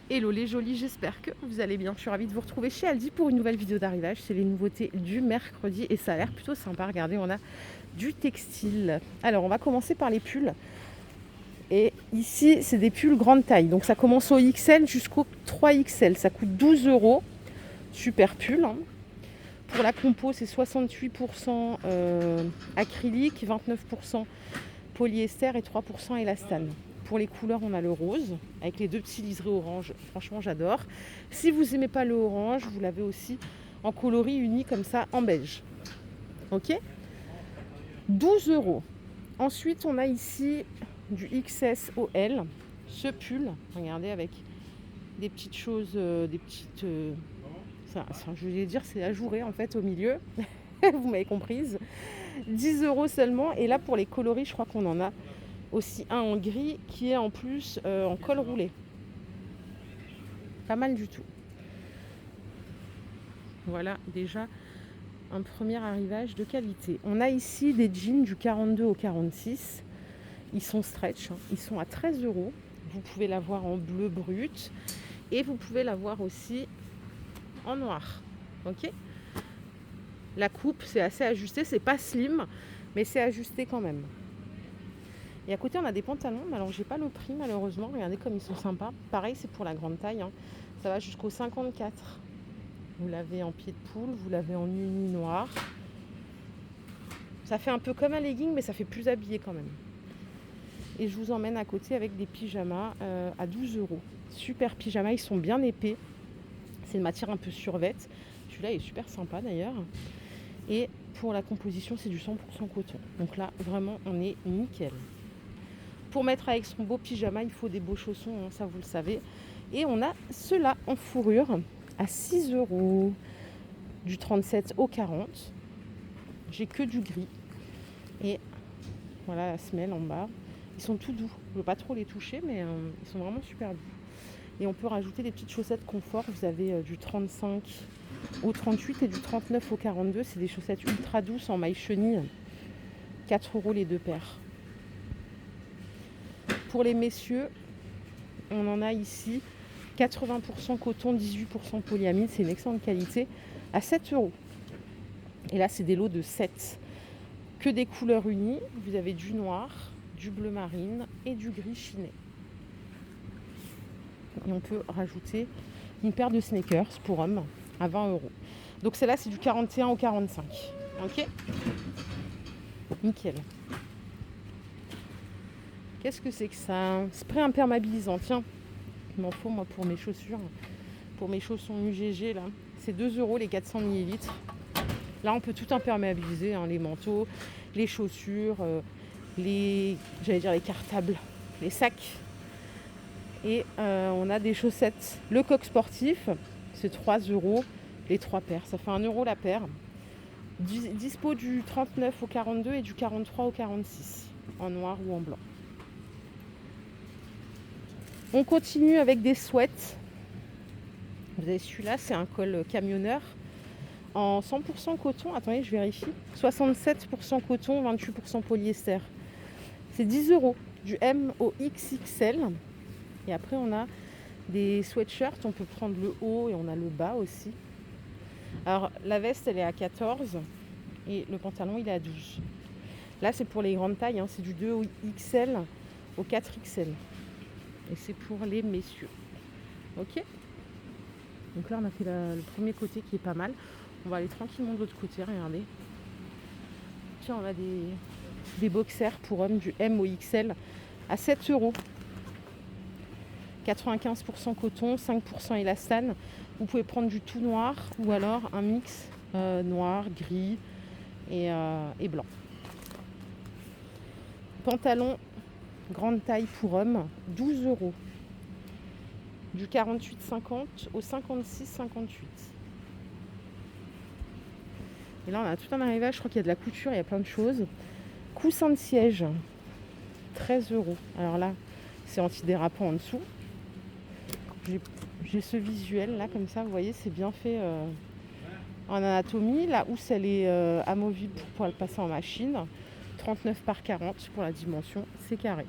Hello les jolis, j'espère que vous allez bien. Je suis ravie de vous retrouver chez Aldi pour une nouvelle vidéo d'arrivage. C'est les nouveautés du mercredi et ça a l'air plutôt sympa. Regardez, on a du textile. Alors, on va commencer par les pulls. Et ici, c'est des pulls grande taille. Donc, ça commence au XL jusqu'au 3XL. Ça coûte 12 euros. Super pull, hein. Pour la compo, c'est 68% acrylique, 29% polyester et 3% élastane. Pour les couleurs, on a le rose avec les deux petits liserés orange. Franchement, j'adore. Si vous n'aimez pas le orange, vous l'avez aussi en coloris uni comme ça, en beige. Ok, 12 euros. Ensuite, on a ici du XS-OL. Ce pull, regardez, avec des petites choses, je vais dire, c'est ajouré en fait au milieu. Vous m'avez comprise. 10 euros seulement. Et là, pour les coloris, je crois qu'on en a aussi un en gris qui est en plus en col roulé. Pas mal du tout. Voilà déjà un premier arrivage de qualité. On a ici des jeans du 42 au 46. Ils sont stretch, hein. Ils sont à 13 euros. Vous pouvez l'avoir en bleu brut et vous pouvez l'avoir aussi en noir. Ok. La coupe, c'est assez ajusté. C'est pas slim, mais c'est ajusté quand même. Et à côté, on a des pantalons. Alors, j'ai pas le prix malheureusement. Regardez comme ils sont sympas. Pareil, c'est pour la grande taille, hein. Ça va jusqu'au 54. Vous l'avez en pied de poule, vous l'avez en uni noir. Ça fait un peu comme un legging, mais ça fait plus habillé quand même. Et je vous emmène à côté avec des pyjamas à 12 euros. Super pyjamas, ils sont bien épais. C'est une matière un peu survette. Celui-là est super sympa d'ailleurs. Et pour la composition, c'est du 100% coton. Donc là, vraiment, on est nickel. Pour mettre avec son beau pyjama, il faut des beaux chaussons, hein, ça vous le savez. Et on a ceux-là en fourrure à 6 euros. Du 37 au 40. J'ai que du gris. Et voilà la semelle en bas. Ils sont tout doux. Je ne veux pas trop les toucher, mais ils sont vraiment super doux. Et on peut rajouter des petites chaussettes confort. Vous avez du 35 au 38 et du 39 au 42. C'est des chaussettes ultra douces en maille chenille. 4 euros les deux paires. Pour les messieurs, on en a ici 80% coton, 18% polyamide. C'est une excellente qualité à 7 euros. Et là, c'est des lots de 7. Que des couleurs unies. Vous avez du noir, du bleu marine et du gris chiné. Et on peut rajouter une paire de sneakers pour hommes à 20 euros. Donc celle-là, c'est du 41 au 45. Ok, nickel. Qu'est-ce que c'est que ça? Spray imperméabilisant. Tiens, il m'en faut moi pour mes chaussures. Pour mes chaussons UGG, là. C'est 2 euros les 400 millilitres. Là, on peut tout imperméabiliser, hein, les manteaux, les chaussures, les cartables, les sacs. Et on a des chaussettes. Le coq sportif, c'est 3 euros les 3 paires. Ça fait 1 euro la paire. Dispo du 39 au 42 et du 43 au 46, en noir ou en blanc. On continue avec des sweats. Vous avez celui-là, c'est un col camionneur. En 100% coton, attendez, je vérifie. 67% coton, 28% polyester. C'est 10 euros, du M au XXL. Et après, on a des sweatshirts. On peut prendre le haut et on a le bas aussi. Alors, la veste, elle est à 14 et le pantalon, il est à 12. Là, c'est pour les grandes tailles, hein. C'est du 2 XL au 4XL. Et c'est pour les messieurs. Ok. Donc là, on a fait le premier côté qui est pas mal. On va aller tranquillement de l'autre côté, regardez. Tiens, on a des boxers pour hommes du M au XL à 7 euros. 95% coton, 5% élastane. Vous pouvez prendre du tout noir ou alors un mix noir, gris et blanc. Pantalon grande taille pour hommes, 12 euros. Du 48,50 au 56,58. Et là, on a tout un arrivage. Je crois qu'il y a de la couture, il y a plein de choses. Coussin de siège, 13 euros. Alors là, c'est antidérapant en dessous. J'ai ce visuel là, comme ça, vous voyez, c'est bien fait en anatomie. La housse, elle est amovible pour pouvoir le passer en machine. 39 par 40 pour la dimension, c'est carré.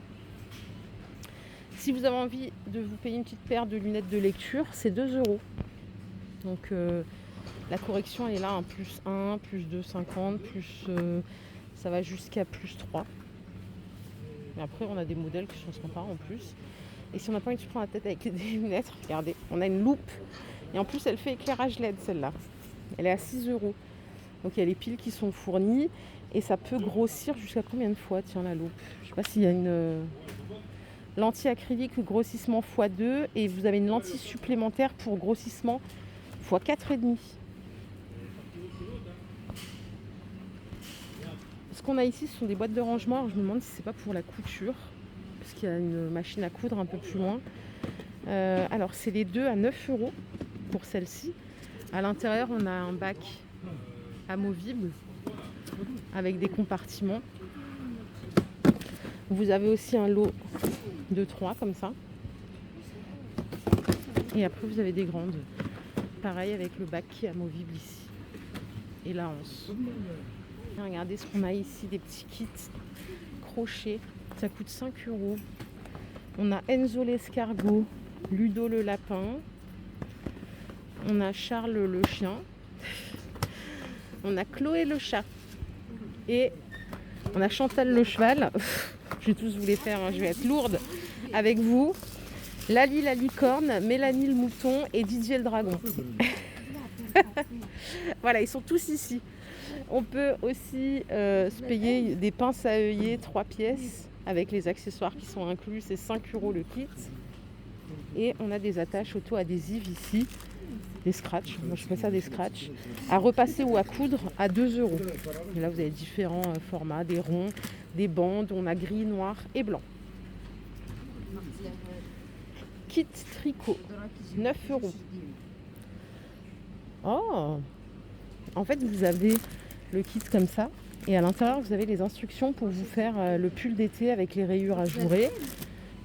Si vous avez envie de vous payer une petite paire de lunettes de lecture, c'est 2 euros. Donc la correction elle est là, un plus 1, plus 2,50, plus ça va jusqu'à plus 3. Mais après on a des modèles qui sont sympas en plus. Et si on n'a pas envie de se prendre la tête avec des lunettes, regardez, on a une loupe. Et en plus elle fait éclairage LED celle-là. Elle est à 6 euros. Donc il y a les piles qui sont fournies. Et ça peut grossir jusqu'à combien de fois, tiens, la loupe? Je ne sais pas s'il y a une lentille acrylique grossissement x2 et vous avez une lentille supplémentaire pour grossissement x4,5. Ce qu'on a ici, ce sont des boîtes de rangement. Alors, je me demande si c'est pas pour la couture, parce qu'il y a une machine à coudre un peu plus loin. Alors, c'est les deux à 9 euros pour celle-ci. À l'intérieur, on a un bac amovible avec des compartiments. Vous avez aussi un lot de 3 comme ça. Et après, vous avez des grandes. Pareil avec le bac qui est amovible ici. Et la anse. Regardez ce qu'on a ici, des petits kits crochets. Ça coûte 5 euros. On a Enzo l'escargot, Ludo le lapin. On a Charles le chien. On a Chloé le chat. Et on a Chantal le cheval. Je vais tous vous les faire, hein. Je vais être lourde avec vous. Lali la licorne, Mélanie le mouton et Didier le dragon. Voilà, ils sont tous ici. On peut aussi se payer des pinces à œillet 3 pièces avec les accessoires qui sont inclus. C'est 5 euros le kit. Et on a des attaches auto-adhésives ici. Des scratchs, moi je fais ça des scratchs, à repasser ou à coudre à 2 euros. Et là vous avez différents formats, des ronds, des bandes, on a gris, noir et blanc. Kit tricot, 9 euros. Oh, en fait vous avez le kit comme ça et à l'intérieur vous avez les instructions pour vous faire le pull d'été avec les rayures ajourées.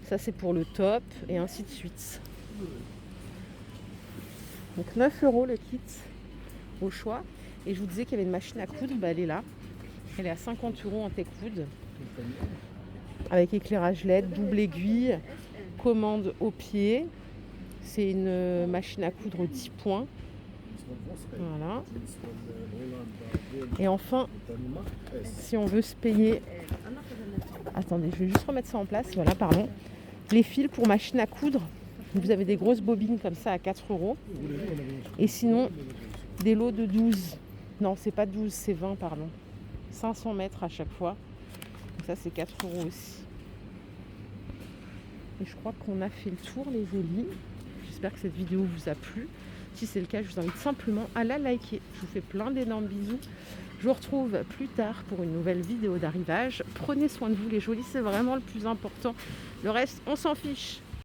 Ça c'est pour le top et ainsi de suite. Donc 9 euros le kit au choix. Et je vous disais qu'il y avait une machine à coudre, elle est là. Elle est à 50 euros en Techwood. Avec éclairage LED, double aiguille, commande au pied. C'est une machine à coudre 10 points. Voilà. Et enfin, si on veut se payer... Attendez, je vais juste remettre ça en place. Voilà, pardon. Les fils pour machine à coudre. Vous avez des grosses bobines comme ça à 4 euros. Et sinon, des lots de 12. Non, c'est pas 12, c'est 20, pardon. 500 mètres à chaque fois. Donc ça, c'est 4 euros aussi. Et je crois qu'on a fait le tour, les jolis. J'espère que cette vidéo vous a plu. Si c'est le cas, je vous invite simplement à la liker. Je vous fais plein d'énormes bisous. Je vous retrouve plus tard pour une nouvelle vidéo d'arrivage. Prenez soin de vous, les jolis, c'est vraiment le plus important. Le reste, on s'en fiche.